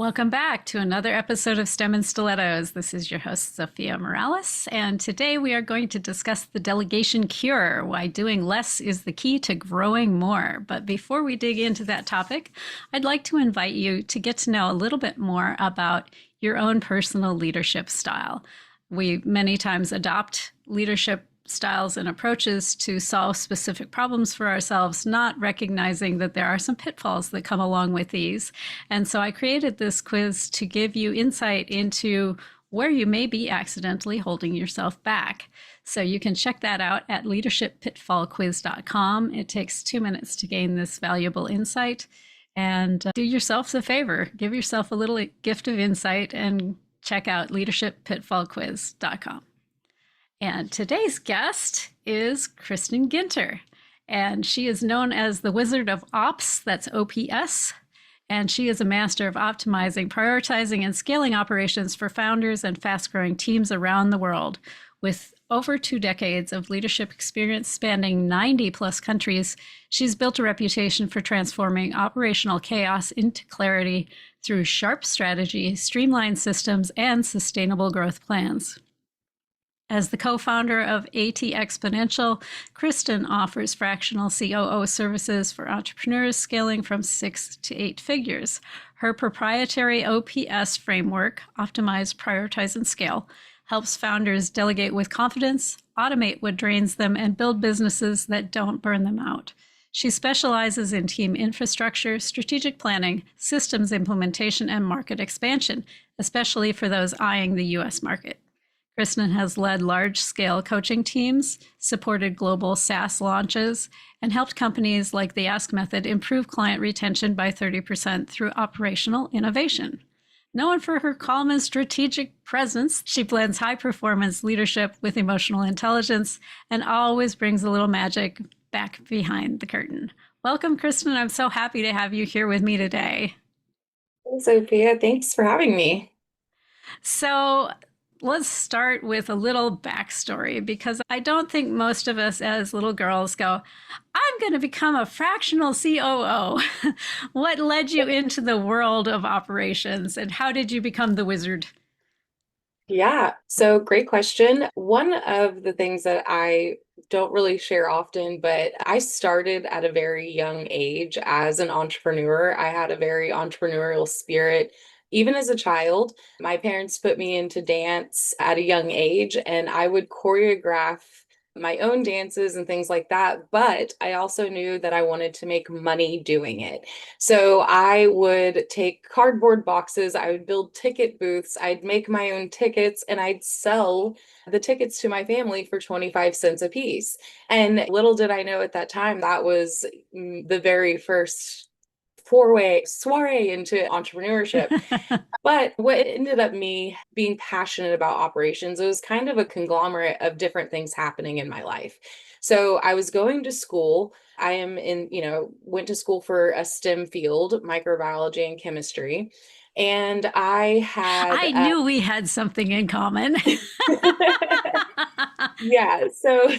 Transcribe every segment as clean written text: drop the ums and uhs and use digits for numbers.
Welcome back to another episode of STEM and Stilettos. This is your host, Zofia Morales, and today we are going to discuss the delegation cure, why doing less is the key to growing more. But before we dig into that topic, I'd like to invite you to get to know a little bit more about your own personal leadership style. We many times adopt leadership styles and approaches to solve specific problems for ourselves, not recognizing that there are some pitfalls that come along with these. And so I created this quiz to give you insight into where you may be accidentally holding yourself back. So you can check that out at leadershippitfallquiz.com. It takes 2 minutes to gain this valuable insight. And do yourself a favor, give yourself a little gift of insight and check out leadershippitfallquiz.com. And today's guest is Kristin Ginter, and she is known as the Wizard of O.P.S, that's O.P.S, and she is a master of optimizing, prioritizing, and scaling operations for founders and fast-growing teams around the world. With over 2 decades of leadership experience spanning 90-plus countries, she's built a reputation for transforming operational chaos into clarity through sharp strategy, streamlined systems, and sustainable growth plans. As the co-founder of ATXponential, Kristen offers fractional COO services for entrepreneurs scaling from 6 to 8 figures. Her proprietary O.P.S framework, Optimize, Prioritize, and Scale, helps founders delegate with confidence, automate what drains them, and build businesses that don't burn them out. She specializes in team infrastructure, strategic planning, systems implementation, and market expansion, especially for those eyeing the U.S. market. Kristen has led large-scale coaching teams, supported global SaaS launches, and helped companies like the Ask Method improve client retention by 30% through operational innovation. Known for her calm and strategic presence, she blends high-performance leadership with emotional intelligence and always brings a little magic back behind the curtain. Welcome, Kristen. I'm so happy to have you here with me today. Hey, Sophia, thanks for having me. So, let's start with a little backstory, because I don't think most of us as little girls go, I'm going to become a fractional COO. What led you into the world of operations, and how did you become the wizard? Yeah, so great question. One of the things that I don't really share often, but I started at a very young age as an entrepreneur. I had a very entrepreneurial spirit. Even as a child, my parents put me into dance at a young age, and I would choreograph my own dances and things like that. But I also knew that I wanted to make money doing it. So I would take cardboard boxes, I would build ticket booths, I'd make my own tickets, and I'd sell the tickets to my family for 25 cents a piece. And little did I know at that time that was the very first four-way soiree into entrepreneurship. But what ended up me being passionate about operations, it was kind of a conglomerate of different things happening in my life. So I was going to school. I am in, went to school for a STEM field, microbiology and chemistry. And I had I knew we had something in common. yeah, so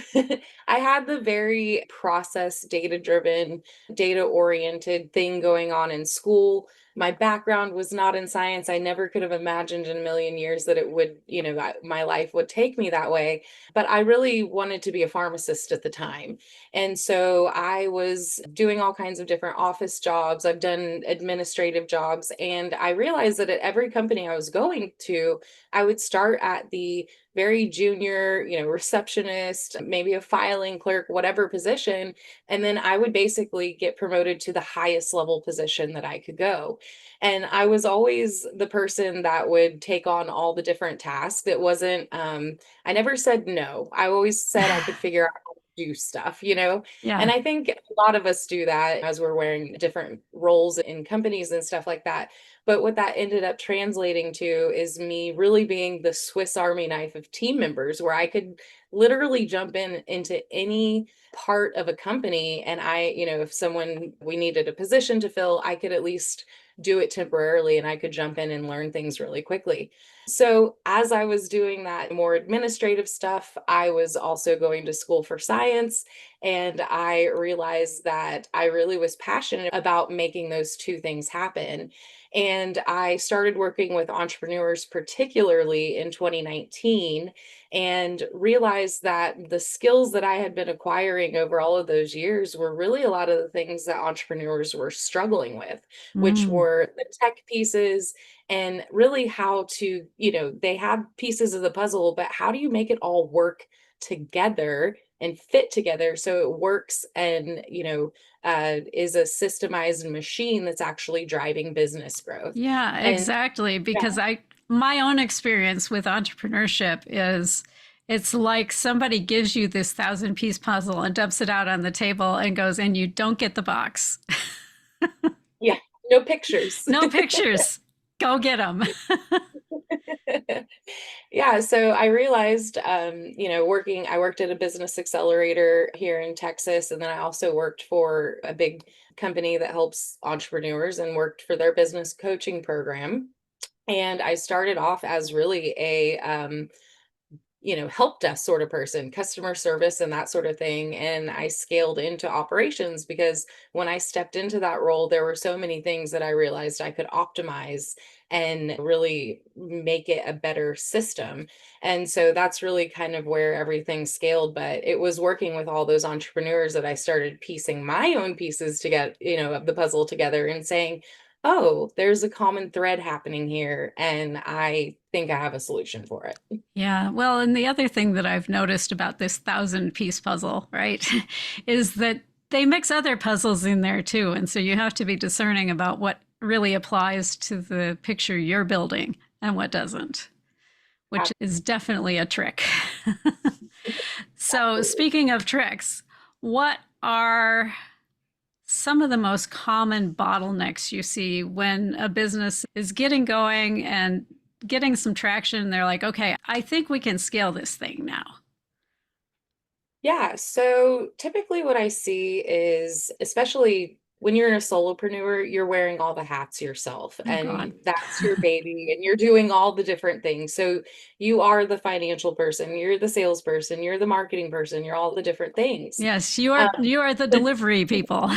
I had the very process data driven, data oriented thing going on in school. My background was not in science. I never could have imagined in a million years that it would, that my life would take me that way. But I really wanted to be a pharmacist at the time. And so I was doing all kinds of different office jobs. I've done administrative jobs. And I realized that at every company I was going to, I would start at the very junior, receptionist, maybe a filing clerk, whatever position. And then I would basically get promoted to the highest level position that I could go. And I was always the person that would take on all the different tasks. It wasn't, I never said no. I always said I could figure out how to do stuff. And Yeah. I think a lot of us do that as we're wearing different roles in companies and stuff like that. But what that ended up translating to is me really being the Swiss Army knife of team members, where I could literally jump into any part of a company. And if we needed a position to fill, I could at least do it temporarily and I could jump in and learn things really quickly. So as I was doing that more administrative stuff, I was also going to school for science. And I realized that I really was passionate about making those two things happen. And I started working with entrepreneurs, particularly in 2019, and realized that the skills that I had been acquiring over all of those years were really a lot of the things that entrepreneurs were struggling with, which Mm. were the tech pieces and really how to, they had pieces of the puzzle, but how do you make it all work together and fit together so it works and, is a systemized machine that's actually driving business growth. Yeah, And exactly. yeah, Because my own experience with entrepreneurship is it's like somebody gives you this 1,000 piece puzzle and dumps it out on the table and goes, and you don't get the box. yeah, no pictures. No pictures. Go get them. Yeah, so I realized, I worked at a business accelerator here in Texas, and then I also worked for a big company that helps entrepreneurs and worked for their business coaching program. And I started off as really a help desk sort of person, customer service and that sort of thing. And I scaled into operations because when I stepped into that role, there were so many things that I realized I could optimize and really make it a better system. And so that's really kind of where everything scaled. But it was working with all those entrepreneurs that I started piecing my own pieces to get, of the puzzle together and saying, oh, there's a common thread happening here. And I think I have a solution for it. Yeah. Well, and the other thing that I've noticed about this 1,000 piece puzzle, right, is that they mix other puzzles in there too. And so you have to be discerning about what really applies to the picture you're building and what doesn't, which is definitely a trick. So, Absolutely. speaking of tricks, what are some of the most common bottlenecks you see when a business is getting going and getting some traction? They're like, okay, I think we can scale this thing now. Yeah, so typically what I see is, especially when you're a solopreneur, you're wearing all the hats yourself, Oh, God. and that's your baby, and you're doing all the different things. So you are the financial person, you're the salesperson, you're the marketing person, you're all the different things. Yes, Um, you are the delivery people.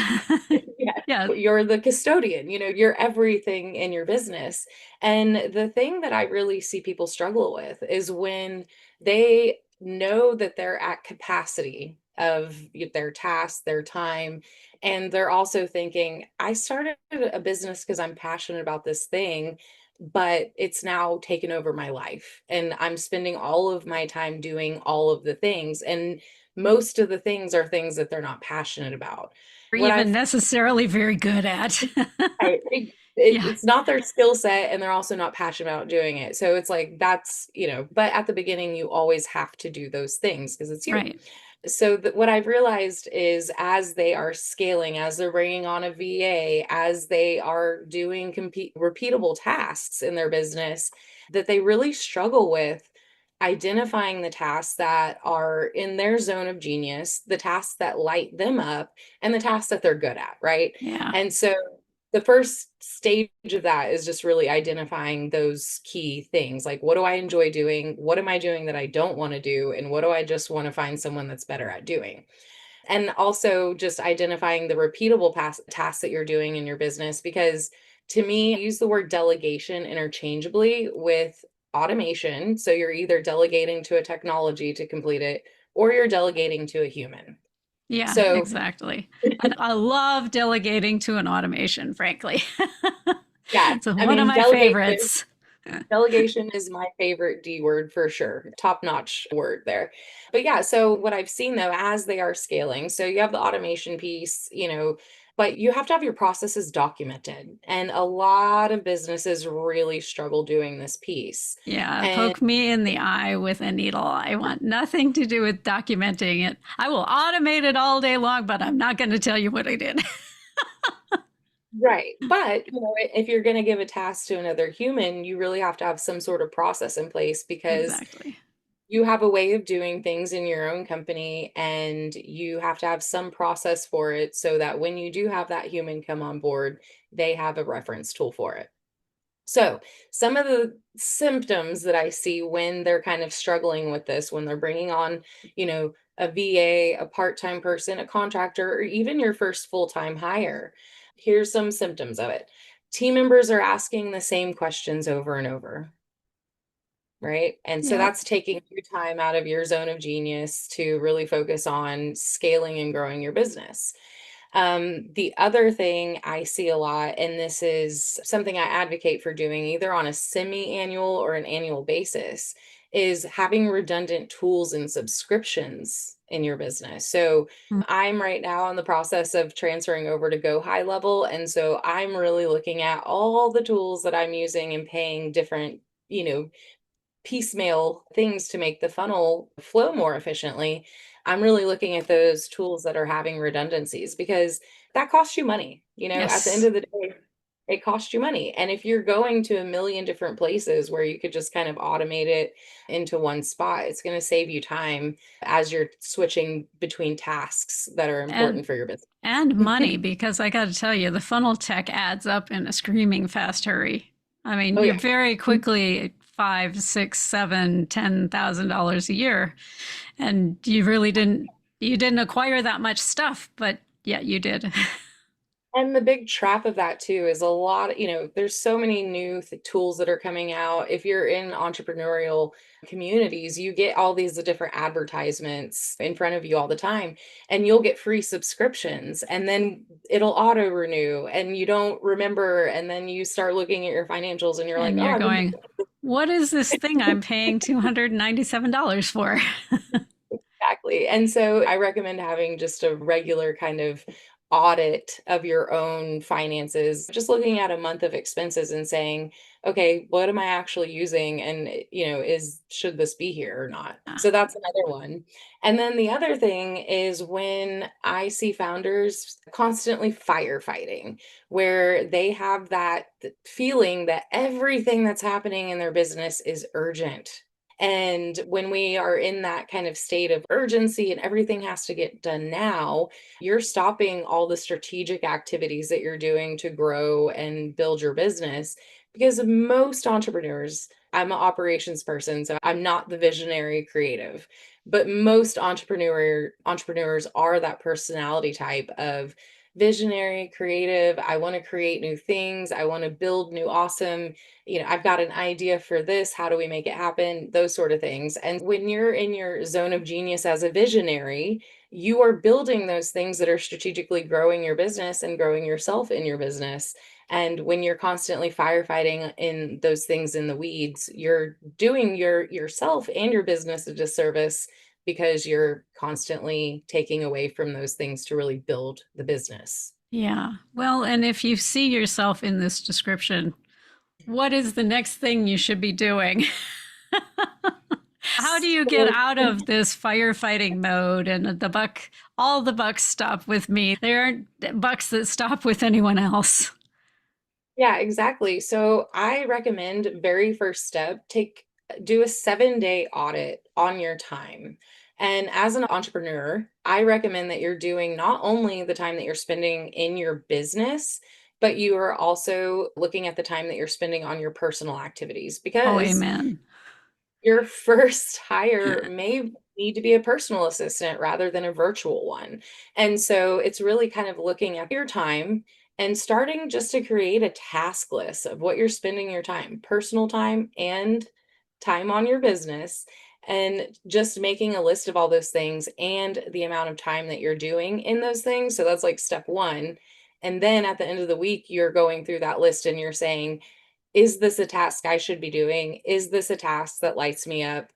yeah, Yeah. you're the custodian, you're everything in your business. And the thing that I really see people struggle with is when they know that they're at capacity of their tasks, their time, and they're also thinking, I started a business because I'm passionate about this thing, but it's now taken over my life. And I'm spending all of my time doing all of the things. And most of the things are things that they're not passionate about. Or What even I've necessarily very good at. Yeah. it's not their skill set, and they're also not passionate about doing it. So it's like that's, but at the beginning you always have to do those things because it's you. Right. So what I've realized is as they are scaling, as they're bringing on a VA, as they are doing repeatable tasks in their business, that they really struggle with identifying the tasks that are in their zone of genius, the tasks that light them up, and the tasks that they're good at, right? Yeah. And so the first stage of that is just really identifying those key things. Like, what do I enjoy doing? What am I doing that I don't want to do? And what do I just want to find someone that's better at doing? And also just identifying the repeatable tasks that you're doing in your business. Because to me, I use the word delegation interchangeably with automation. So you're either delegating to a technology to complete it, or you're delegating to a human. Yeah, So exactly. And I love delegating to an automation, frankly. yeah, So I one of mean, my delegation favorites. Delegation is my favorite D word for sure. Top notch word there. But yeah, so what I've seen though, as they are scaling, so you have the automation piece, but you have to have your processes documented. And a lot of businesses really struggle doing this piece. Yeah, And poke me in the eye with a needle. I want nothing to do with documenting it. I will automate it all day long, but I'm not going to tell you what I did. right. But, if you're going to give a task to another human, you really have to have some sort of process in place because Exactly. you have a way of doing things in your own company, and you have to have some process for it so that when you do have that human come on board, they have a reference tool for it. So, some of the symptoms that I see when they're kind of struggling with this, when they're bringing on, a VA, a part-time person, a contractor, or even your first full-time hire, here's some symptoms of it. team members are asking the same questions over and over, right? And so Yep. that's taking your time out of your zone of genius to really focus on scaling and growing your business. The other thing I see a lot, and this is something I advocate for doing either on a semi-annual or an annual basis, is having redundant tools and subscriptions in your business. So I'm right now in the process of transferring over to Go High Level. And so I'm really looking at all the tools that I'm using and paying different, piecemeal things to make the funnel flow more efficiently. I'm really looking at those tools that are having redundancies because that costs you money. At the end Yes. of the day, it costs you money. And if you're going to a million different places where you could just kind of automate it into one spot, it's going to save you time as you're switching between tasks that are And important for your business. and money, because I got to tell you, the funnel tech adds up in a screaming fast hurry. I mean, Oh you're yeah. very quickly five, six, seven, $10,000 a year, and you didn't acquire that much stuff, but yeah, you did. And the big trap of that too is a lot, there's so many new tools that are coming out. If you're in entrepreneurial communities, you get all these different advertisements in front of you all the time, and you'll get free subscriptions, and then it'll auto renew, and you don't remember, and then you start looking at your financials, and you're like, And oh, you're I've been going, what is this thing I'm paying $297 for? Exactly. And so I recommend having just a regular kind of audit of your own finances, just looking at a month of expenses and saying, okay, what am I actually using? And, should this be here or not? So that's another one. And then the other thing is when I see founders constantly firefighting, where they have that feeling that everything that's happening in their business is urgent. And when we are in that kind of state of urgency and everything has to get done now, you're stopping all the strategic activities that you're doing to grow and build your business. Because most entrepreneurs, I'm an operations person, so I'm not the visionary creative, but most entrepreneurs are that personality type of visionary, creative. I want to create new things. I want to build new awesome, I've got an idea for this. How do we make it happen? Those sort of things. And when you're in your zone of genius as a visionary, you are building those things that are strategically growing your business and growing yourself in your business. And when you're constantly firefighting in those things in the weeds, you're doing yourself and your business a disservice because you're constantly taking away from those things to really build the business. Yeah. Well, and if you see yourself in this description, what is the next thing you should be doing? How do you get So out of this firefighting mode and all the bucks stop with me? There aren't bucks that stop with anyone else. Yeah, exactly. So I recommend very first step, do a 7-day audit on your time. And as an entrepreneur, I recommend that you're doing not only the time that you're spending in your business, but you are also looking at the time that you're spending on your personal activities Oh, because amen. your first hire may need to be a personal assistant rather than a virtual one. And so it's really kind of looking at your time and starting just to create a task list of what you're spending your time, personal time and time on your business, and just making a list of all those things and the amount of time that you're doing in those things. So that's like step one. And then at the end of the week, you're going through that list and you're saying, is this a task I should be doing? Is this a task that lights me up?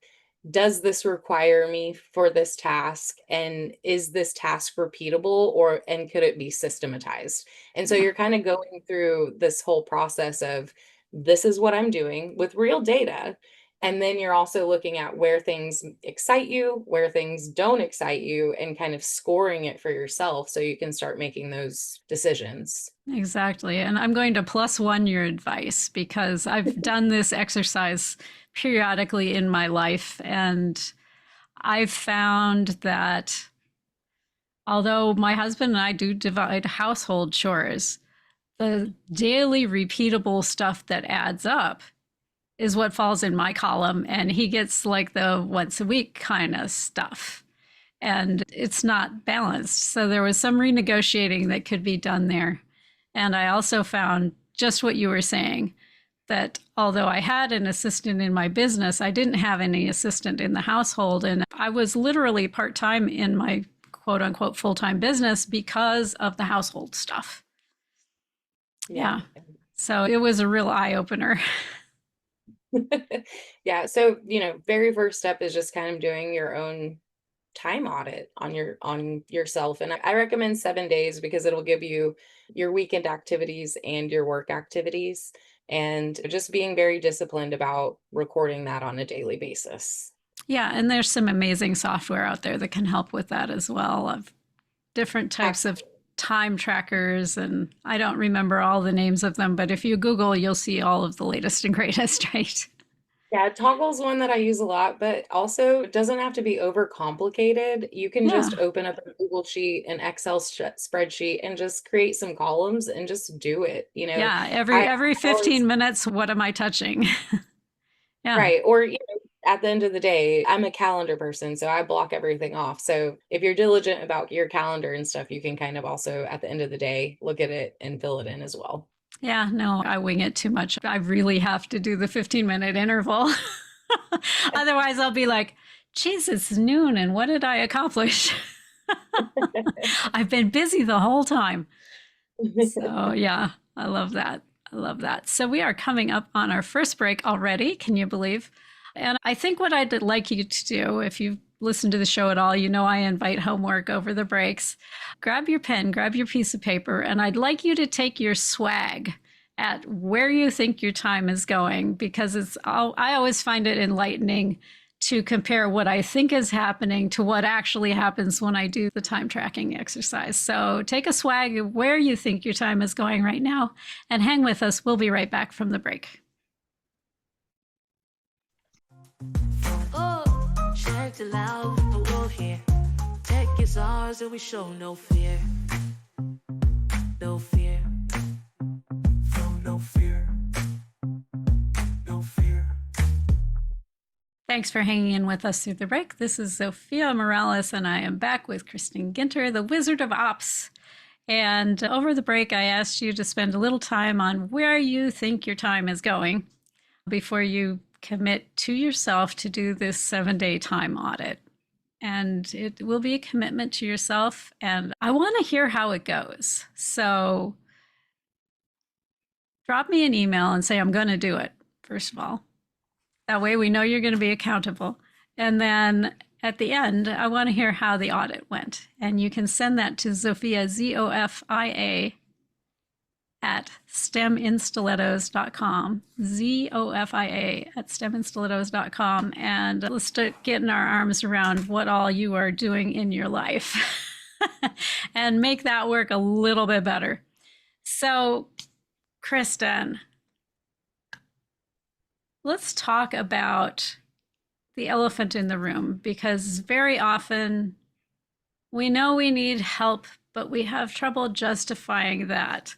Does this require me for this task? And is this task repeatable and could it be systematized? And so Yeah. you're kind of going through this whole process of this is what I'm doing with real data. And then you're also looking at where things excite you, where things don't excite you, and kind of scoring it for yourself so you can start making those decisions. Exactly. And I'm going to plus one your advice because I've done this exercise periodically in my life. And I've found that although my husband and I do divide household chores, the daily repeatable stuff that adds up is what falls in my column. And he gets like the once a week kind of stuff. And it's not balanced. So there was some renegotiating that could be done there. And I also found just what you were saying, that although I had an assistant in my business, I didn't have any assistant in the household. And I was literally part-time in my quote unquote full-time business because of the household stuff. Yeah. Yeah. So it was a real eye opener. Yeah. So, very first step is just kind of doing your own time audit on yourself. And I recommend 7 days because it'll give you your weekend activities and your work activities, and just being very disciplined about recording that on a daily basis. Yeah. And there's some amazing software out there that can help with that as well, of different types of Absolutely. time trackers. And I don't remember all the names of them, but if you Google, you'll see all of the latest and greatest, right? Yeah, Toggle's one that I use a lot, but also it doesn't have to be overcomplicated. You can Yeah. just open up a Google sheet, an Excel spreadsheet, and just create some columns and just do it. Yeah. I Every always 15 minutes, what am I touching? Yeah. Right. Or, at the end of the day, I'm a calendar person, so I block everything off. So if you're diligent about your calendar and stuff, you can kind of also, at the end of the day, look at it and fill it in as well. Yeah. No, I wing it too much. I really have to do the 15-minute interval. Otherwise, I'll be like, geez, it's noon and what did I accomplish? I've been busy the whole time. So, yeah, I love that. I love that. So, we are coming up on our first break already. Can you believe? And I think what I'd like you to do, if you've listened to the show at all, I invite homework over the breaks. Grab your pen, grab your piece of paper, and I'd like you to take your swag at where you think your time is going, because I always find it enlightening to compare what I think is happening to what actually happens when I do the time tracking exercise. So take a swag of where you think your time is going right now and hang with us. We'll be right back from the break. Oh, check it out, the wolf here. Tech is ours and we show no fear. No fear. No fear. No fear. Thanks for hanging in with us through the break. This is Zofia Morales, and I am back with Kristin Ginter, the Wizard of O.P.S. And over the break, I asked you to spend a little time on where you think your time is going before you commit to yourself to do this 7-day time audit. And it will be a commitment to yourself. And I want to hear how it goes. So drop me an email and say, I'm going to do it, first of all. That way we know you're going to be accountable. And then at the end, I want to hear how the audit went. And you can send that to Zofia, Zofia, at STEMinstilettos.com, Zofia at STEMinstilettos.com. And let's start getting our arms around what all you are doing in your life and make that work a little bit better. So, Kristen, let's talk about the elephant in the room, because very often we know we need help, but we have trouble justifying that.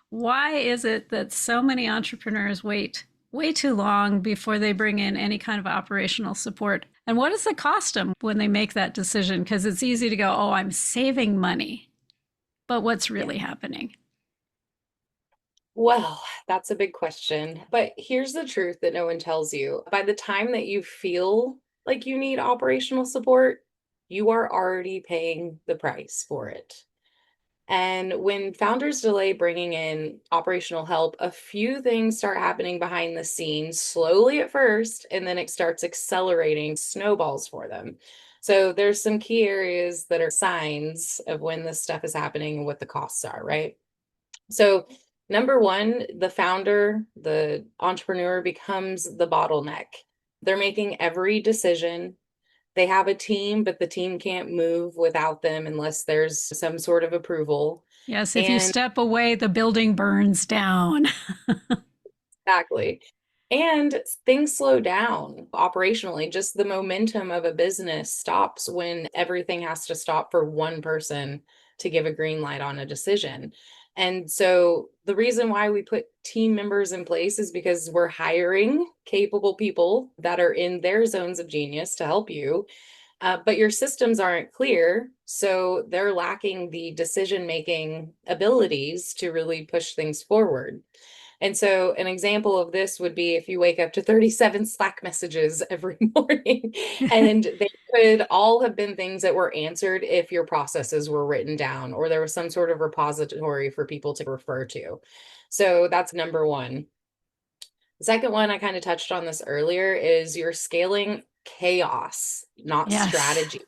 Why is it that so many entrepreneurs wait way too long before they bring in any kind of operational support? And what does it cost them when they make that decision? Because it's easy to go, oh, I'm saving money. But what's really happening? Well, that's a big question. But here's the truth that no one tells you. By the time that you feel like you need operational support, you are already paying the price for it. And when founders delay bringing in operational help, a few things start happening behind the scenes, slowly at first, and then it starts accelerating, snowballs for them. So there's some key areas that are signs of when this stuff is happening and what the costs are, right? So number one, the founder, the entrepreneur becomes the bottleneck. They're making every decision. They have a team, but the team can't move without them unless there's some sort of approval. Yes, if you And step away, the building burns down. exactly. And things slow down operationally. Just the momentum of a business stops when everything has to stop for one person to give a green light on a decision. And so the reason why we put team members in place is because we're hiring capable people that are in their zones of genius to help you. But your systems aren't clear. So they're lacking the decision making abilities to really push things forward. And so an example of this would be if you wake up to 37 Slack messages every morning, and they could all have been things that were answered if your processes were written down or there was some sort of repository for people to refer to. So that's number one. The second one, I kind of touched on this earlier, is you're scaling chaos, not Yes. strategy.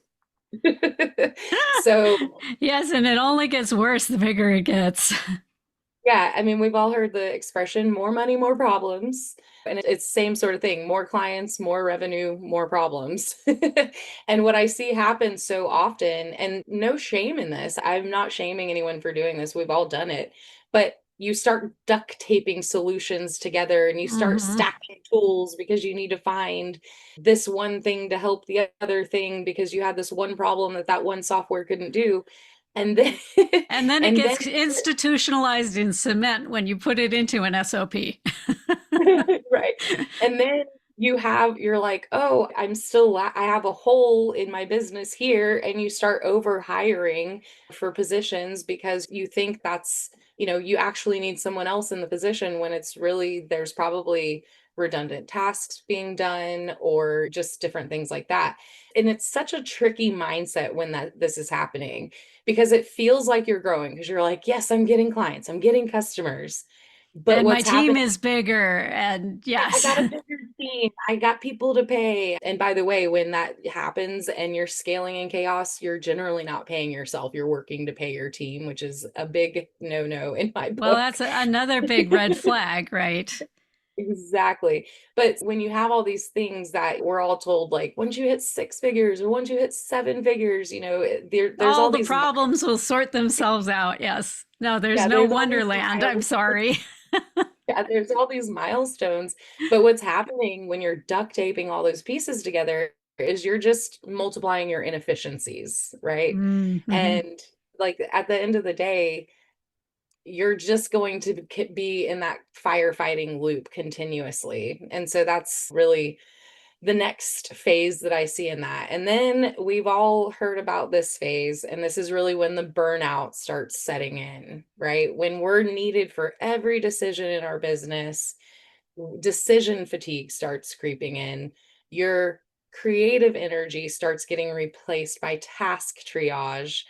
So Yes, and it only gets worse the bigger it gets. yeah, I mean, we've all heard the expression more money, more problems. And it's same sort of thing, more clients, more revenue, more problems. And what I see happen so often, and no shame in this, I'm not shaming anyone for doing this. We've all done it. But you start duct taping solutions together and you start Hmm. stacking tools because you need to find this one thing to help the other thing because you had this one problem that that one software couldn't do. And then And then it and then gets institutionalized in cement when you put it into an SOP. right. And then you're like, oh, I have a hole in my business here. And you start over hiring for positions because you think you actually need someone else in the position when it's really, there's probably redundant tasks being done or just different things like that. And it's such a tricky mindset when this is happening because it feels like you're growing because you're like, yes, I'm getting clients, I'm getting customers. But And my what's team happening, is bigger. And I yes. got a bigger team. I got people to pay. And by the way, when that happens and you're scaling in chaos, you're generally not paying yourself. You're working to pay your team, which is a big no-no in my Well, book. that's another big red flag, right? Exactly. But when you have all these things that we're all told, like once you hit six figures or once you hit seven figures, there's All all the these, problems will sort themselves out. Yes. No, there's yeah, no there's all these wonderland. I'm milestones. sorry. Yeah, there's all these milestones, but what's happening when you're duct taping all those pieces together is you're just multiplying your inefficiencies, right? Mm-hmm. And like at the end of the day, you're just going to be in that firefighting loop continuously. And so that's really the next phase that I see in that. And then we've all heard about this phase, and this is really when the burnout starts setting in, right? When we're needed for every decision in our business, decision fatigue starts creeping in. Your creative energy starts getting replaced by task triage.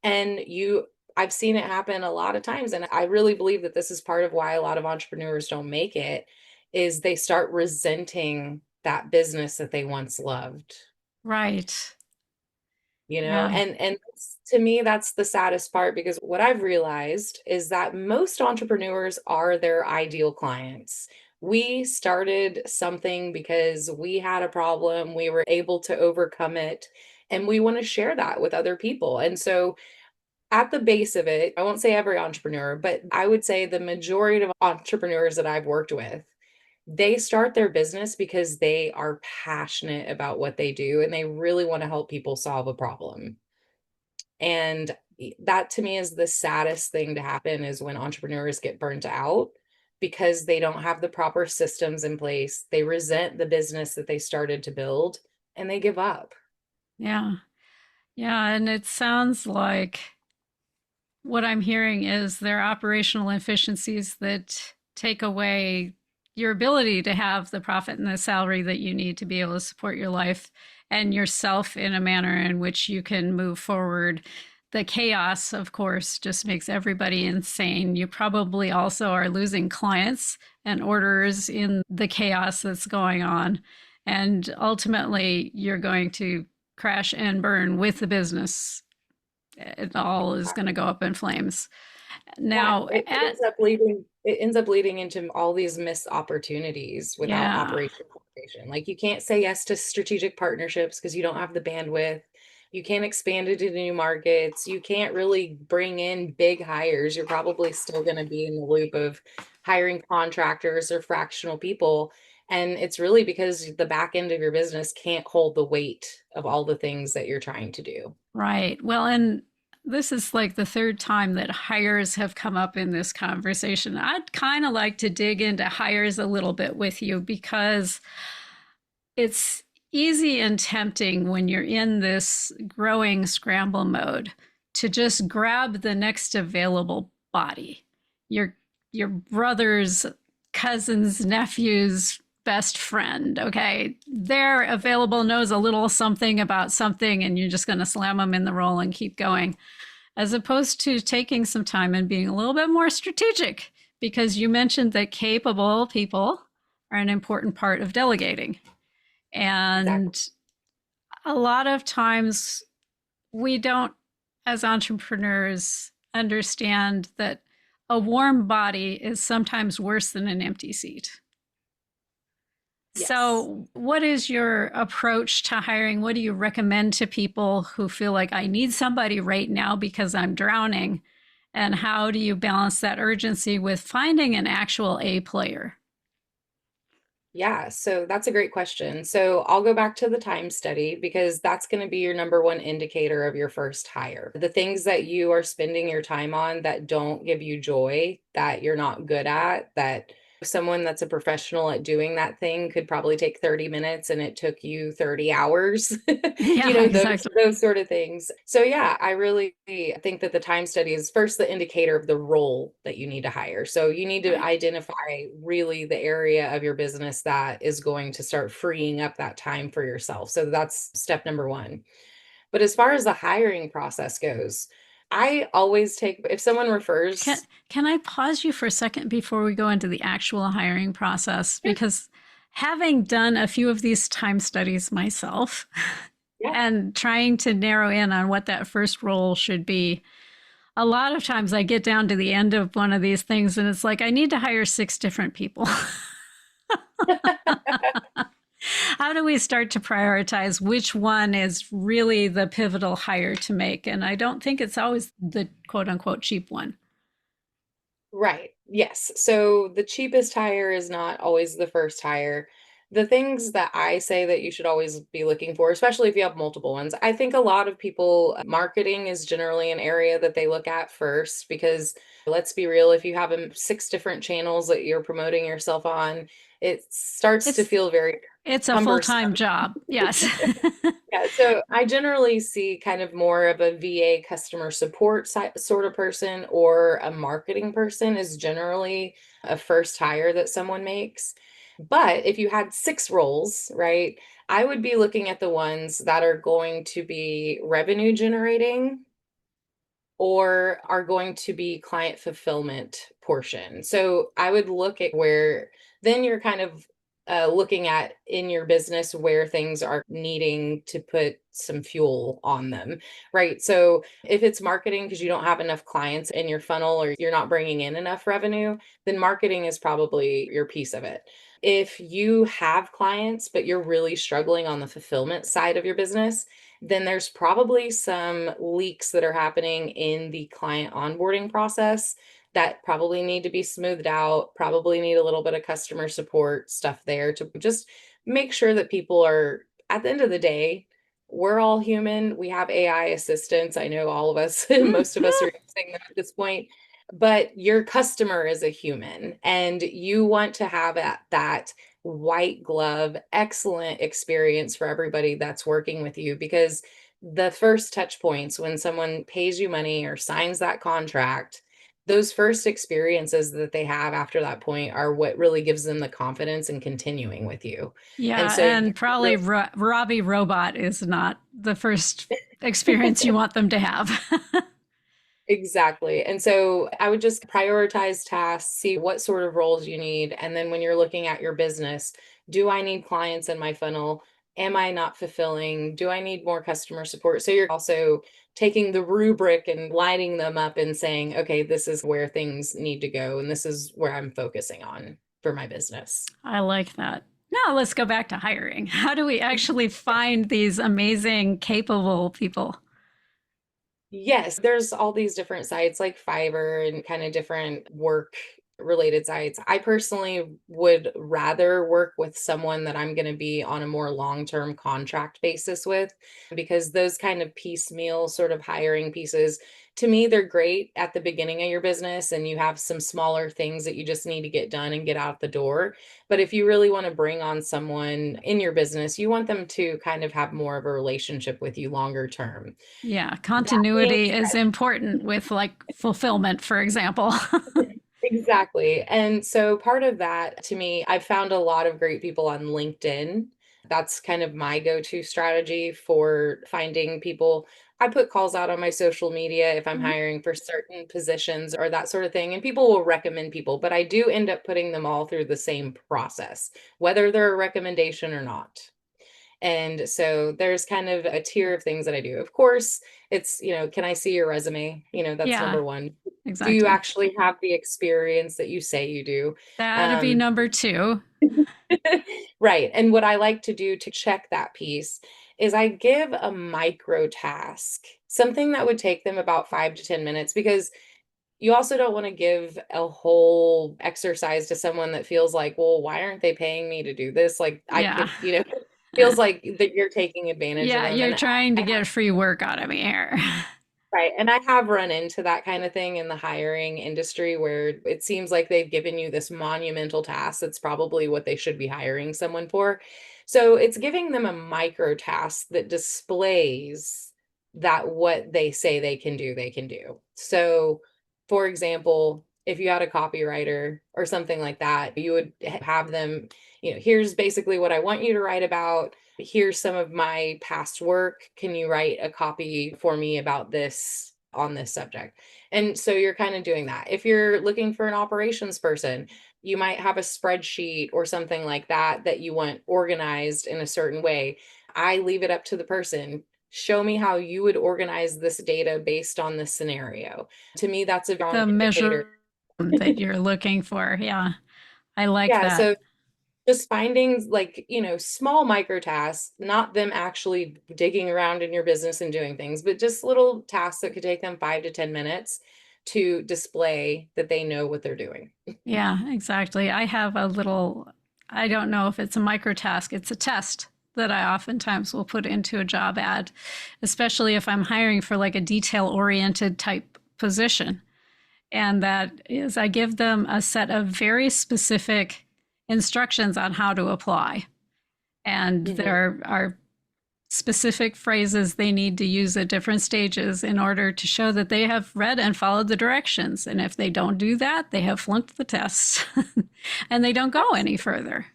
And I've seen it happen a lot of times. And I really believe that this is part of why a lot of entrepreneurs don't make it is they start resenting that business that they once loved, Right. Yeah. and to me that's the saddest part because what I've realized is that most entrepreneurs are their ideal clients. We started something because we had a problem, we were able to overcome it, and we want to share that with other people. And so at the base of it, I won't say every entrepreneur, but I would say the majority of entrepreneurs that I've worked with, they start their business because they are passionate about what they do and they really want to help people solve a problem. And that to me is the saddest thing to happen is when entrepreneurs get burnt out because they don't have the proper systems in place. They resent the business that they started to build and they give up. Yeah. Yeah. And it sounds like what I'm hearing is there are operational efficiencies that take away your ability to have the profit and the salary that you need to be able to support your life and yourself in a manner in which you can move forward. The chaos, of course, just makes everybody insane. You probably also are losing clients and orders in the chaos that's going on. And ultimately, you're going to crash and burn with the business. It all is going to go up in flames. Yeah, Now, it ends up leading into all these missed opportunities without yeah, operational coordination. Like you can't say yes to strategic partnerships because you don't have the bandwidth. You can't expand it to new markets. You can't really bring in big hires. You're probably still going to be in the loop of hiring contractors or fractional people. And it's really because the back end of your business can't hold the weight of all the things that you're trying to do. right. Well, and this is like the third time that hires have come up in this conversation. I'd kind of like to dig into hires a little bit with you because it's easy and tempting when you're in this growing scramble mode to just grab the next available body. Your your brother's cousin's nephew's best friend. Okay. They're available, knows a little something about something, and you're just going to slam them in the role and keep going, as opposed to taking some time and being a little bit more strategic, because you mentioned that capable people are an important part of delegating. And Exactly. a lot of times we don't, as entrepreneurs, understand that a warm body is sometimes worse than an empty seat. Yes. So, what is your approach to hiring? What do you recommend to people who feel like I need somebody right now because I'm drowning? And how do you balance that urgency with finding an actual A player? Yeah, so that's a great question. So I'll go back to the time study because that's going to be your number one indicator of your first hire. The things that you are spending your time on that don't give you joy, that you're not good at, that someone that's a professional at doing that thing could probably take 30 minutes and it took you 30 hours. Yeah, Those exactly. those sort of things. So yeah, I really think that the time study is first the indicator of the role that you need to hire. So you need to Right. identify really the area of your business that is going to start freeing up that time for yourself. So that's step number 1. But as far as the hiring process goes, I always take if someone Can, refers. can I pause you for a second before we go into the actual hiring process? Sure. Because having done a few of these time studies myself Yeah. and trying to narrow in on what that first role should be, a lot of times I get down to the end of one of these things and it's like, I need to hire 6 different people. How do we start to prioritize which one is really the pivotal hire to make? And I don't think it's always the quote unquote cheap one. Right. Yes. So the cheapest hire is not always the first hire. The things that I say that you should always be looking for, especially if you have multiple ones, I think a lot of people, marketing is generally an area that they look at first because let's be real, if you have 6 different channels that you're promoting yourself on, it starts to It's feel very it's a cumbersome. full-time job. Yes. Yeah, so I generally see kind of more of a VA customer support sort of person or a marketing person is generally a first hire that someone makes. But if you had 6 roles, right, I would be looking at the ones that are going to be revenue generating or are going to be client fulfillment portion. So I would look at where then you're kind of looking at in your business where things are needing to put some fuel on them, right? So if it's marketing because you don't have enough clients in your funnel or you're not bringing in enough revenue, then marketing is probably your piece of it. If you have clients, but you're really struggling on the fulfillment side of your business, then there's probably some leaks that are happening in the client onboarding process that probably need to be smoothed out, probably need a little bit of customer support stuff there to just make sure that people are, at the end of the day, we're all human. We have AI assistants. I know all of us, most of us are using them at this point, but your customer is a human and you want to have that white glove, excellent experience for everybody that's working with you because the first touch points when someone pays you money or signs that contract, those first experiences that they have after that point are what really gives them the confidence in continuing with you. And Yeah, so you and probably Robbie Robot is not the first experience you want them to have. exactly. And so I would just prioritize tasks, see what sort of roles you need. And then when you're looking at your business, do I need clients in my funnel? Am I not fulfilling? Do I need more customer support? So you're also taking the rubric and lining them up and saying, okay, this is where things need to go. And this is where I'm focusing on for my business. I like that. Now let's go back to hiring. How do we actually find these amazing, capable people? Yes, there's all these different sites like Fiverr and kind of different work related sites. I personally would rather work with someone that I'm going to be on a more long-term contract basis with because those kind of piecemeal sort of hiring pieces, to me, they're great at the beginning of your business and you have some smaller things that you just need to get done and get out the door. But if you really want to bring on someone in your business, you want them to kind of have more of a relationship with you longer term. Yeah, That being continuity is important with like fulfillment, for example. said, Exactly. And so part of that to me, I've found a lot of great people on LinkedIn. That's kind of my go-to strategy for finding people. I put calls out on my social media if I'm Mhm. hiring for certain positions or that sort of thing, and people will recommend people, but I do end up putting them all through the same process, whether they're a recommendation or not. And so there's kind of a tier of things that I do. Of course, it's, can I see your resume? That's Yeah, number one. Do you exactly. actually have the experience that you say you do? That'd be Um, number two. right. And what I like to do to check that piece is I give a micro task, something that would take them about 5 to 10 minutes, because you also don't want to give a whole exercise to someone that feels like, well, why aren't they paying me to do this? Like I Yeah. could, feels like that you're taking advantage of Yeah, them. you're And trying to I get free work out of me here. Right, and I have run into that kind of thing in the hiring industry where it seems like they've given you this monumental task that's probably what they should be hiring someone for. So it's giving them a micro task that displays that what they say they can do, they can do. So, for example, if you had a copywriter or something like that, you would have them, here's basically what I want you to write about. Here's some of my past work. Can you write a copy for me about this on this subject? And so you're kind of doing that. If you're looking for an operations person, you might have a spreadsheet or something like that that you want organized in a certain way. I leave it up to the person. Show me how you would organize this data based on this scenario. To me, that's a strong The indicator. measure that you're looking for. Yeah, I like Yeah. that. So just finding like, small micro tasks, not them actually digging around in your business and doing things, but just little tasks that could take them 5 to 10 minutes to display that they know what they're doing. Yeah, exactly. I have a little, I don't know if it's a micro task, it's a test that I oftentimes will put into a job ad, especially if I'm hiring for like a detail oriented type position. And that is, I give them a set of very specific instructions on how to apply. And Mhm. there are specific phrases they need to use at different stages in order to show that they have read and followed the directions. And if they don't do that, they have flunked the test and they don't go any further.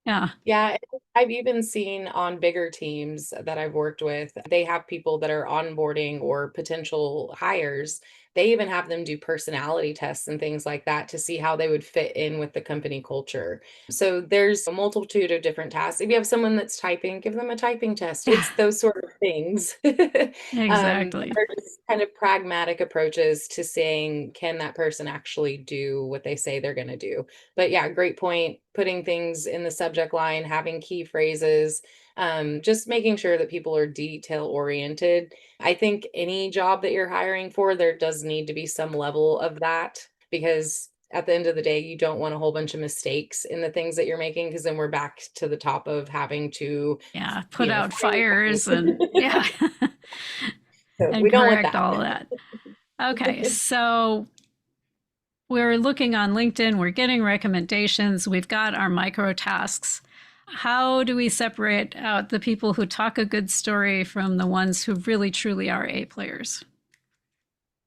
Yeah. Yeah, I've even seen on bigger teams that I've worked with, they have people that are onboarding or potential hires. They even have them do personality tests and things like that to see how they would fit in with the company culture. So there's a multitude of different tasks. If you have someone that's typing, give them a typing test. It's those sort of things. Exactly. Are just kind of pragmatic approaches to saying, can that person actually do what they say they're going to do? But yeah, great point. Putting things in the subject line, having key phrases, just making sure that people are detail oriented. I think any job that you're hiring for, there does need to be some level of that, because at the end of the day, you don't want a whole bunch of mistakes in the things that you're making, because then we're back to the top of having to, Yeah. Put out find fires and yeah. so And we don't want correct that. all of that. Okay. So we're looking on LinkedIn, we're getting recommendations, we've got our micro tasks. How do we separate out the people who talk a good story from the ones who really truly are A players?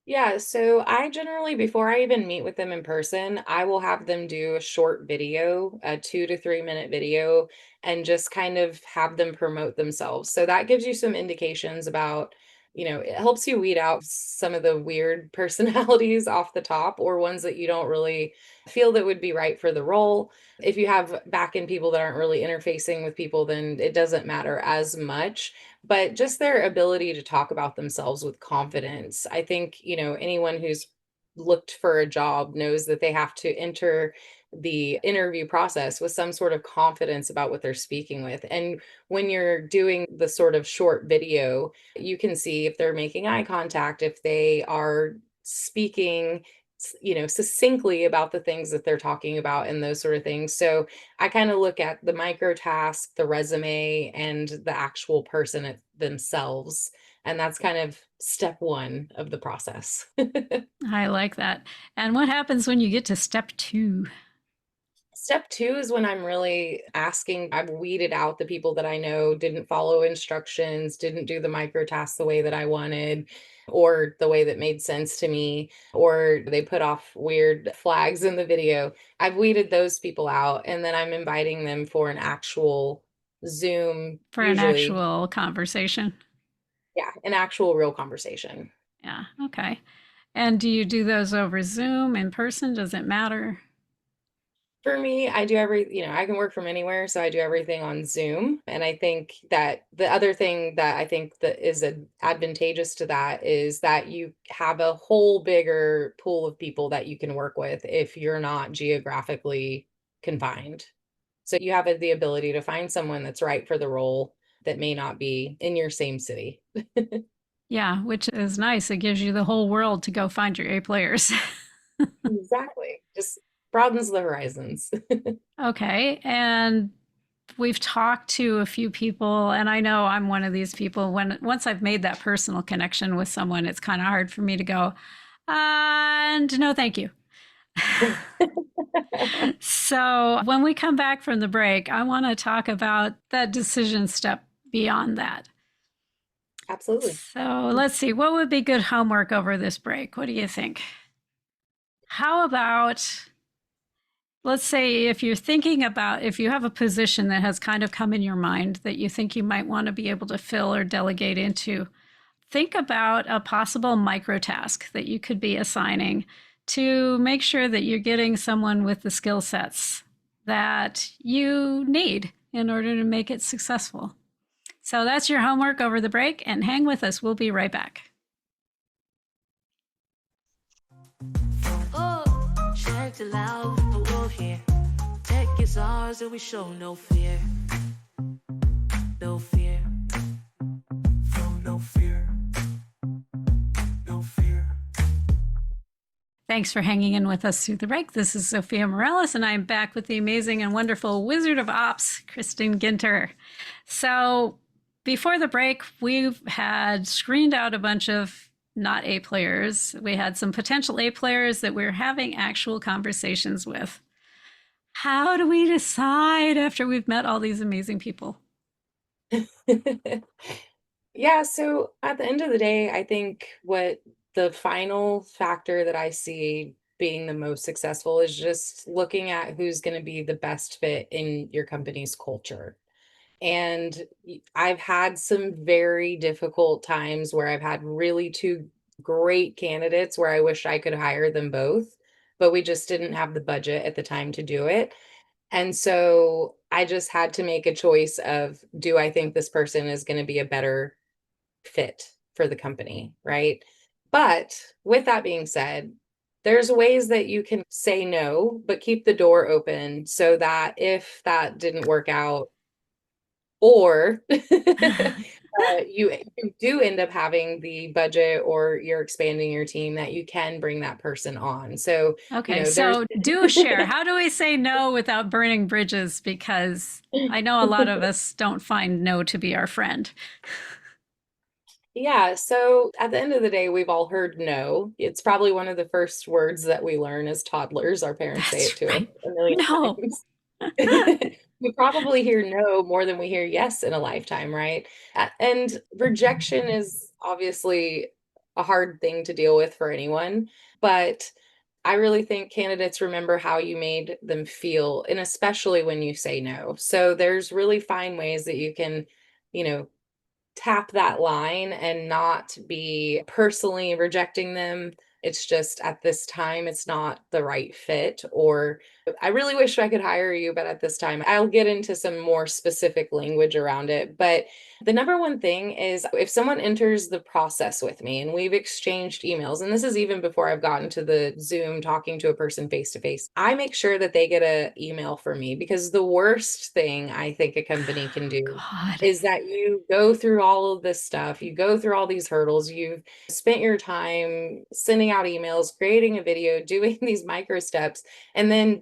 Yeah, so I generally, before I even meet with them in person, I will have them do a short video, a 2 to 3 minute video, and just kind of have them promote themselves. So that gives you some indications about, it helps you weed out some of the weird personalities off the top, or ones that you don't really feel that would be right for the role. If you have back end people that aren't really interfacing with people, then it doesn't matter as much, but just their ability to talk about themselves with confidence. I think, anyone who's looked for a job knows that they have to enter the interview process with some sort of confidence about what they're speaking with. And when you're doing the sort of short video, you can see if they're making eye contact, if they are speaking succinctly about the things that they're talking about and those sort of things. So I kind of look at the micro task, the resume, and the actual person themselves. And that's kind of step one of the process. I like that. And what happens when you get to step two? Step two is when I'm really asking, I've weeded out the people that I know didn't follow instructions, didn't do the micro tasks the way that I wanted, or the way that made sense to me, or they put off weird flags in the video. I've weeded those people out, and then I'm inviting them for an actual Zoom, For an usually, actual conversation? yeah, an actual real conversation. Yeah. Okay. And do you do those over Zoom, in person? Does it matter? For me, I do I can work from anywhere, so I do everything on Zoom. And I think that the other thing that I think that is advantageous to that is that you have a whole bigger pool of people that you can work with if you're not geographically confined. So you have the ability to find someone that's right for the role that may not be in your same city. Yeah, which is nice. It gives you the whole world to go find your A players. Exactly. Just broadens the horizons. Okay. And we've talked to a few people, and I know I'm one of these people. When once I've made that personal connection with someone, it's kind of hard for me to go, and no, thank you. So when we come back from the break, I want to talk about that decision step beyond that. Absolutely. So let's see, what would be good homework over this break? What do you think? How about, let's say, if you're thinking about, if you have a position that has kind of come in your mind that you think you might want to be able to fill or delegate into, think about a possible micro task that you could be assigning to make sure that you're getting someone with the skill sets that you need in order to make it successful. So that's your homework over the break, and hang with us. We'll be right back. Oh, check it out, oh yeah. Tech is ours and we show no fear. No fear. No fear. No fear. Thanks for hanging in with us through the break. This is Zofia Morales, and I'm back with the amazing and wonderful Wizard of O.P.S, Kristin Ginter. So before the break, we've had screened out a bunch of not A players. We had some potential A players that we're having actual conversations with. How do we decide after we've met all these amazing people? Yeah, so at the end of the day, I think what the final factor that I see being the most successful is just looking at who's going to be the best fit in your company's culture. And I've had some very difficult times where I've had really two great candidates where I wish I could hire them both, but we just didn't have the budget at the time to do it. And so I just had to make a choice of, do I think this person is going to be a better fit for the company, right? But with that being said, there's ways that you can say no, but keep the door open so that if that didn't work out, or you do end up having the budget or you're expanding your team, that you can bring that person on. So, Okay, there's so do share. How do we say no without burning bridges? Because I know a lot of us don't find no to be our friend. Yeah, so at the end of the day, we've all heard no. It's probably one of the first words that we learn as toddlers. Our parents say it That's to us right. a million No. times. We probably hear no more than we hear yes in a lifetime, right? And rejection is obviously a hard thing to deal with for anyone, but I really think candidates remember how you made them feel, and especially when you say no. So there's really fine ways that you can, you know, tap that line and not be personally rejecting them. It's just at this time, it's not the right fit, or I really wish I could hire you, but at this time, I'll get into some more specific language around it. But the number one thing is, if someone enters the process with me and we've exchanged emails, and this is even before I've gotten to the Zoom talking to a person face to face, I make sure that they get an email from me, because the worst thing I think a company can do God. is that you go through all of this stuff, you go through all these hurdles, you've spent your time sending out emails, creating a video, doing these micro steps, and then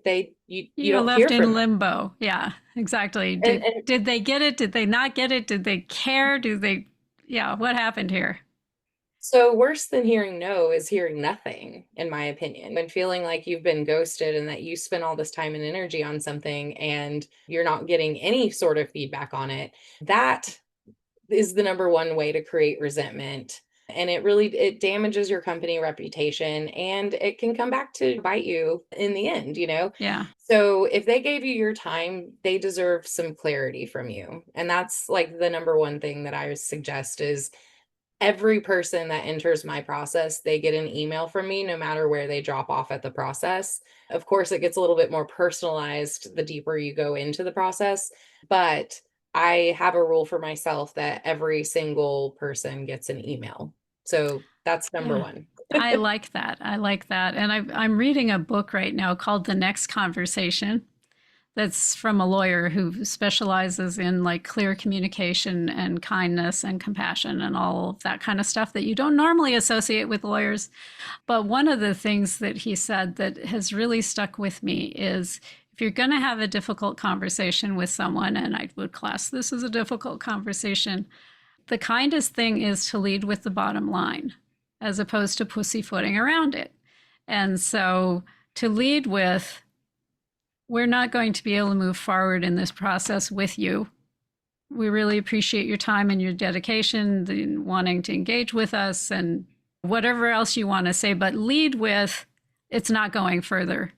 you You're don't hear left in from them. limbo. Yeah, exactly. And Did they get it? Did they not get it? Did they care? Do they, yeah, what happened here? So worse than hearing no is hearing nothing, in my opinion, and feeling like you've been ghosted and that you spent all this time and energy on something and you're not getting any sort of feedback on it. That is the number one way to create resentment. And it damages your company reputation, and it can come back to bite you in the end, you know? Yeah. So if they gave you your time, they deserve some clarity from you. And that's like the number one thing that I would suggest is every person that enters my process, they get an email from me no matter where they drop off at the process. Of course, it gets a little bit more personalized the deeper you go into the process, but I have a rule for myself that every single person gets an email. So that's number Yeah. one. I like that. I like that. And I'm reading a book right now called The Next Conversation. That's from a lawyer who specializes in like clear communication and kindness and compassion and all of that kind of stuff that you don't normally associate with lawyers. But one of the things that he said that has really stuck with me is if you're going to have a difficult conversation with someone, and I would class this as a difficult conversation, the kindest thing is to lead with the bottom line as opposed to pussyfooting around it. And so to lead with, we're not going to be able to move forward in this process with you. We really appreciate your time and your dedication, the wanting to engage with us, and whatever else you want to say, but lead with, it's not going further,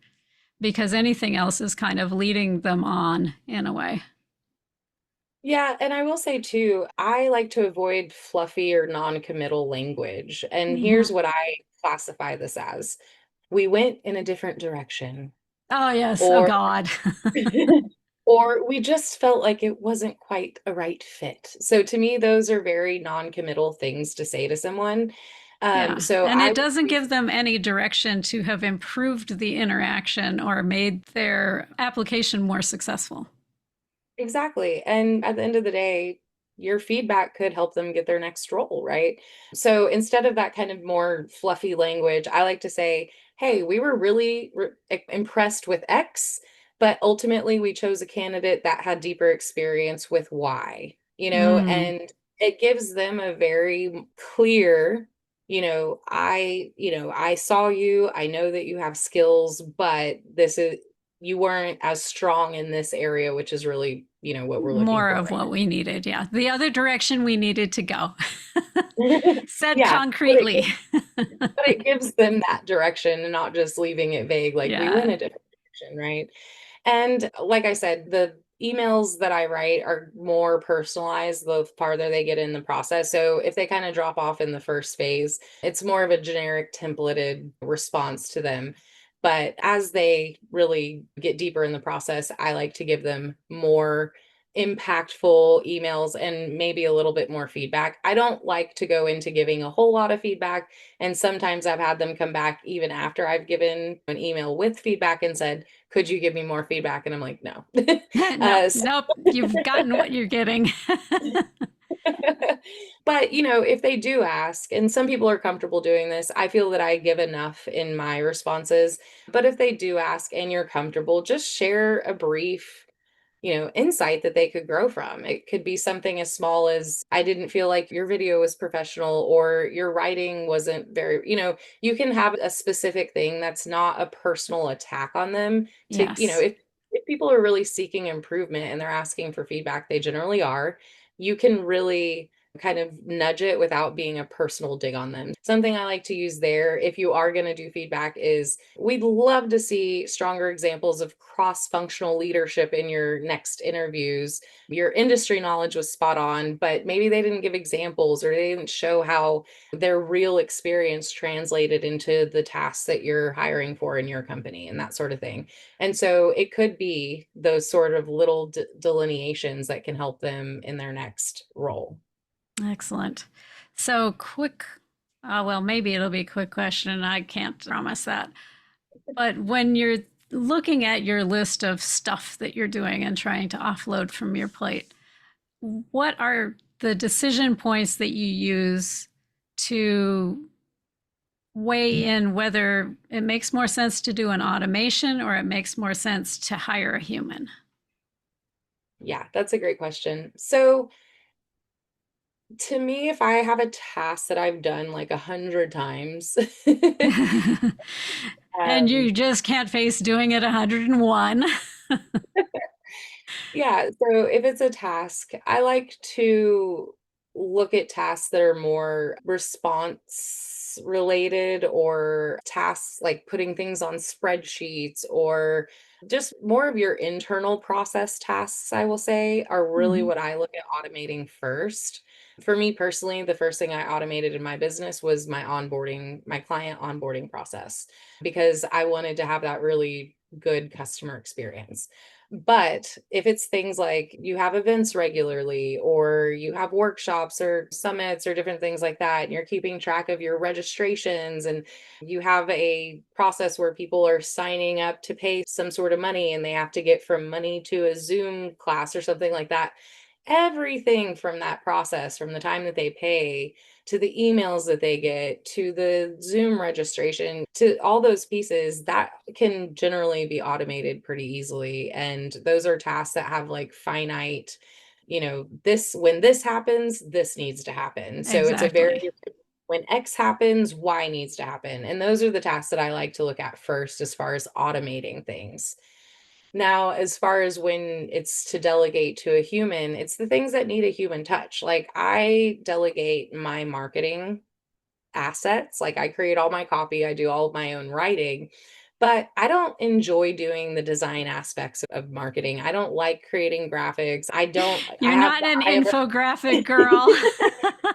because anything else is kind of leading them on in a way. Yeah, and I will say too, I like to avoid fluffy or non-committal language. And Mm-hmm. here's what I classify this as. We went in a different direction. Oh, yes. Oh, Or God. or we just felt like it wasn't quite a right fit. So to me, those are very non-committal things to say to someone. Yeah. So And I it would doesn't always give them any direction to have improved the interaction or made their application more successful. exactly. And at the end of the day, your feedback could help them get their next role, right? So instead of that kind of more fluffy language, I like to say, hey, we were really impressed with X, but ultimately we chose a candidate that had deeper experience with Y, you know, Mm, and it gives them a very clear, I saw you, I know that you have skills, but you weren't as strong in this area, which is really, what we're looking more for of right what we needed. Yeah. The other direction we needed to go. now. Said Yeah, concretely. but it gives them that direction and not just leaving it vague, like we went Yeah. a different direction, right? And like I said, the emails that I write are more personalized the farther they get in the process. So if they kind of drop off in the first phase, it's more of a generic templated response to them. But as they really get deeper in the process, I like to give them more impactful emails and maybe a little bit more feedback. I don't like to go into giving a whole lot of feedback. And sometimes I've had them come back even after I've given an email with feedback and said, could you give me more feedback? And I'm like, no. No, So nope. You've gotten what you're getting. but if they do ask, and some people are comfortable doing this, I feel that I give enough in my responses. But if they do ask and you're comfortable, just share a brief insight that they could grow from. It could be something as small as I didn't feel like your video was professional or your writing wasn't very, you can have a specific thing that's not a personal attack on them to, Yes. if people are really seeking improvement and they're asking for feedback, they generally are, you can really kind of nudge it without being a personal dig on them. Something I like to use there, if you are going to do feedback, is we'd love to see stronger examples of cross-functional leadership in your next interviews. Your industry knowledge was spot on, but maybe they didn't give examples or they didn't show how their real experience translated into the tasks that you're hiring for in your company and that sort of thing. And so it could be those sort of little delineations that can help them in their next role. Excellent. So, well, maybe it'll be a quick question. I can't promise that. But when you're looking at your list of stuff that you're doing and trying to offload from your plate, what are the decision points that you use to weigh in whether it makes more sense to do an automation or it makes more sense to hire a human? Yeah, that's a great question. So To me, if I have a task that I've done like 100 times, And um, you just can't face doing it 101. yeah, so if it's a task, I like to look at tasks that are more response related or tasks like putting things on spreadsheets or just more of your internal process tasks, I will say, are really Mhm. what I look at automating first. For me personally, the first thing I automated in my business was my onboarding, my client onboarding process, because I wanted to have that really good customer experience. But if it's things like you have events regularly, or you have workshops or summits or different things like that, and you're keeping track of your registrations, and you have a process where people are signing up to pay some sort of money and they have to get from money to a Zoom class or something like that, everything from that process, from the time that they pay to the emails that they get to the Zoom registration to all those pieces, that can generally be automated pretty easily. And those are tasks that have like finite, this, when this happens, this needs to happen. So it's a very, Exactly. when X happens, Y needs to happen. And those are the tasks that I like to look at first as far as automating things. Now, as far as when it's to delegate to a human, it's the things that need a human touch. Like I delegate my marketing assets, like I create all my copy, I do all of my own writing, but I don't enjoy doing the design aspects of marketing. I don't like creating graphics. I You're have not the an eye of infographic girl.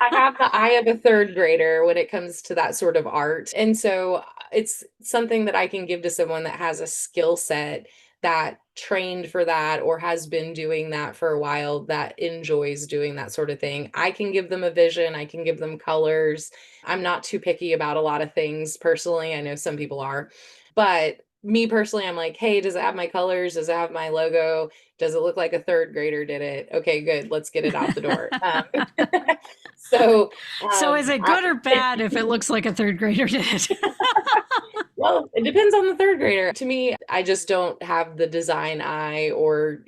I have the eye of a third grader when it comes to that sort of art. And so it's something that I can give to someone that has a skill set, that trained for that or has been doing that for a while, that enjoys doing that sort of thing. I can give them a vision, I can give them colors. I'm not too picky about a lot of things personally. I know some people are, but me personally, I'm like, hey, does it have my colors? Does it have my logo? Does it look like a third grader did it? Okay, good. Let's get it out the door. So, So is it I good or bad if it looks like a third grader did? well, it depends on the third grader. To me, I just don't have the design eye or,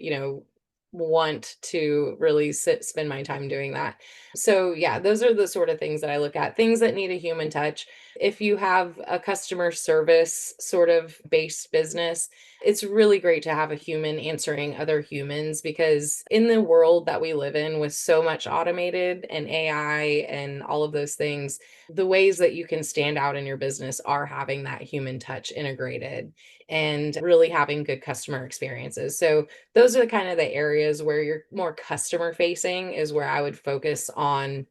want to really spend my time doing that. So, yeah, those are the sort of things that I look at, things that need a human touch. If you have a customer service sort of based business, it's really great to have a human answering other humans, because in the world that we live in with so much automated and AI and all of those things, the ways that you can stand out in your business are having that human touch integrated and really having good customer experiences. So those are kind of the areas where you're more customer facing, is where I would focus on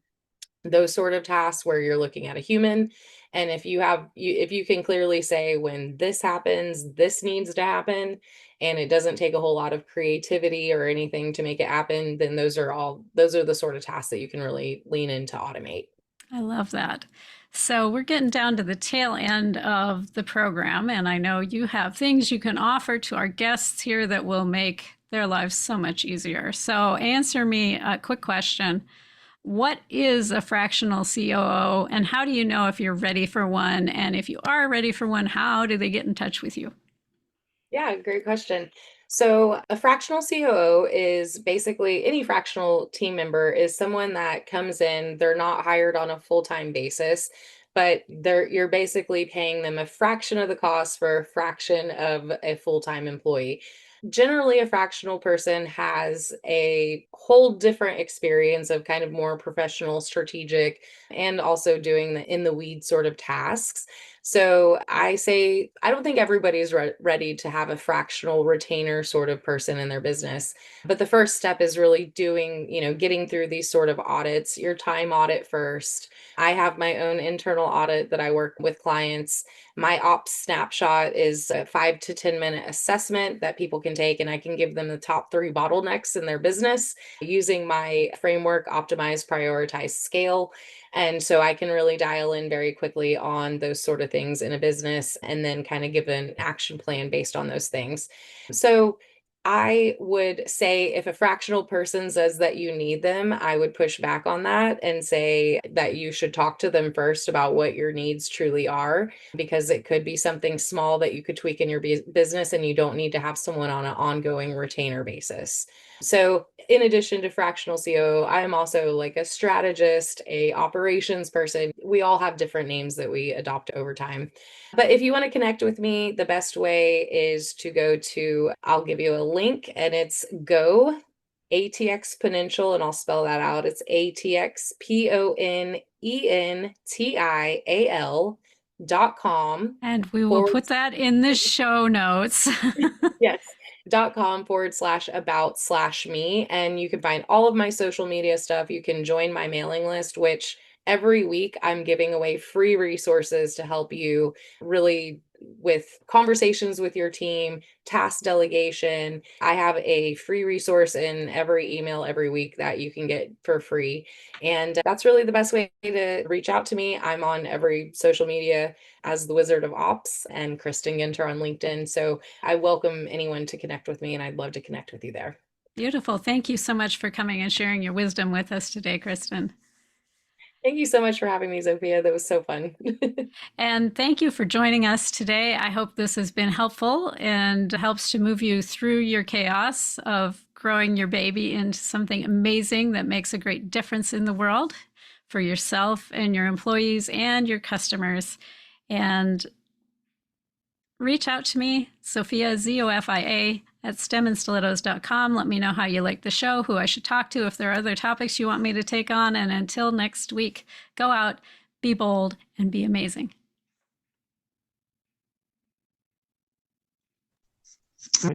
those sort of tasks where you're looking at a human. And if you can clearly say, when this happens, this needs to happen, and it doesn't take a whole lot of creativity or anything to make it happen, then those are the sort of tasks that you can really lean into automate. I love that. So we're getting down to the tail end of the program, and I know you have things you can offer to our guests here that will make their lives so much easier. So answer me a quick question. What is a fractional COO, and how do you know if you're ready for one? And if you are ready for one, how do they get in touch with you? Yeah, great question. So, a fractional COO is basically any fractional team member is someone that comes in, they're not hired on a full-time basis, but you're basically paying them a fraction of the cost for a fraction of a full-time employee. Generally, a fractional person has a whole different experience of kind of more professional, strategic, and also doing the in the weed sort of tasks. So I say, I don't think everybody's ready to have a fractional retainer sort of person in their business. But the first step is really doing, getting through these sort of audits, your time audit first. I have my own internal audit that I work with clients. My ops snapshot is a 5 to 10 minute assessment that people can take, and I can give them the top 3 bottlenecks in their business using my framework, optimize, prioritize, scale. And so I can really dial in very quickly on those sort of things in a business and then kind of give an action plan based on those things. So I would say if a fractional person says that you need them, I would push back on that and say that you should talk to them first about what your needs truly are, because it could be something small that you could tweak in your business and you don't need to have someone on an ongoing retainer basis. So in addition to fractional COO, I am also like a strategist, a operations person. We all have different names that we adopt over time. But if you want to connect with me, the best way is to go to, I'll give you a link, and it's go ATXponential, and I'll spell that out. It's ATXponential.com. And we will put that in the show notes. Yes. .com/about/me. And you can find all of my social media stuff. You can join my mailing list, which every week I'm giving away free resources to help you really with conversations with your team, task delegation. I have a free resource in every email every week that you can get for free. And that's really the best way to reach out to me. I'm on every social media as the Wizard of O.P.S and Kristin Ginter on LinkedIn. So I welcome anyone to connect with me, and I'd love to connect with you there. Beautiful. Thank you so much for coming and sharing your wisdom with us today, Kristen. Thank you so much for having me, Zofia. That was so fun. And thank you for joining us today. I hope this has been helpful and helps to move you through your chaos of growing your baby into something amazing that makes a great difference in the world for yourself and your employees and your customers. And reach out to me, Zofia, Zofia, at stemandstilettos.com. Let me know how you like the show, who I should talk to, if there are other topics you want me to take on. And until next week, go out, be bold, and be amazing.